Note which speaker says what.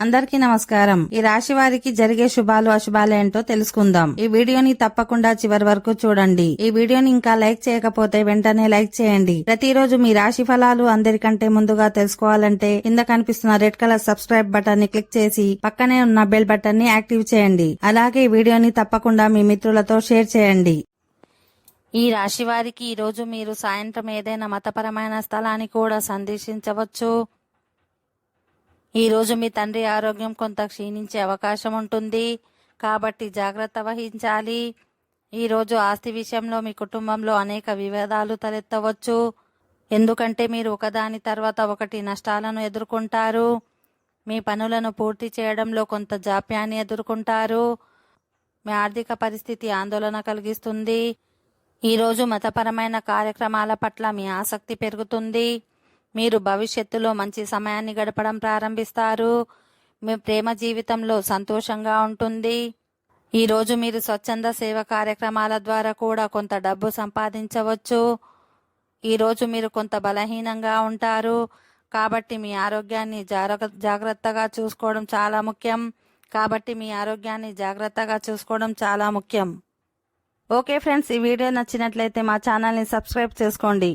Speaker 1: అందరికీ నమస్కారం. ఈ రాశి వారికి జరిగే శుభాలు అశుభాలు ఏంటో తెలుసుకుందాం. ఈ వీడియోని తప్పకుండా చివరి వరకు చూడండి. ఈ వీడియోని ఇంకా లైక్ చేయకపోతే వెంటనే లైక్ చేయండి. ప్రతిరోజు మీ రాశి ఫలాలు అందరికంటే ముందుగా తెలుసుకోవాలంటే కింద కనిపిస్తున్న రెడ్ కలర్ సబ్స్క్రైబ్ బటన్ ని క్లిక్ చేసి పక్కనే ఉన్న బెల్ బటన్ ని యాక్టివ్ చేయండి. అలాగే ఈ వీడియోని తప్పకుండా మీ మిత్రులతో షేర్ చేయండి. ఈ రాశి వారికి ఈ రోజు మీరు సాయంత్రం ఏదైనా మతపరమైన స్థలాన్ని కూడా సందర్శించవచ్చు. ఈ రోజు మీ తండ్రి ఆరోగ్యం కొంత క్షీణించే అవకాశం ఉంటుంది, కాబట్టి జాగ్రత్త వహించాలి. ఈరోజు ఆస్తి విషయంలో మీ కుటుంబంలో అనేక వివాదాలు తలెత్తవచ్చు, ఎందుకంటే మీరు ఒకదాని తర్వాత ఒకటి నష్టాలను ఎదుర్కొంటారు. మీ పనులను పూర్తి చేయడంలో కొంత జాప్యాన్ని ఎదుర్కొంటారు. మీ ఆర్థిక పరిస్థితి ఆందోళన కలిగిస్తుంది. ఈరోజు మతపరమైన కార్యక్రమాల పట్ల మీ ఆసక్తి పెరుగుతుంది. మీరు భవిష్యత్తులో మంచి సమయాన్ని గడపడం ప్రారంభిస్తారు. మీ ప్రేమ జీవితంలో సంతోషంగా ఉంటుంది. ఈరోజు మీరు స్వచ్ఛంద సేవ కార్యక్రమాల ద్వారా కూడా కొంత డబ్బు సంపాదించవచ్చు. ఈరోజు మీరు కొంత బలహీనంగా ఉంటారు, కాబట్టి మీ ఆరోగ్యాన్ని జాగ్రత్తగా చూసుకోవడం చాలా ముఖ్యం. ఓకే ఫ్రెండ్స్, ఈ వీడియో నచ్చినట్లయితే మా ఛానల్ని సబ్స్క్రైబ్ చేసుకోండి.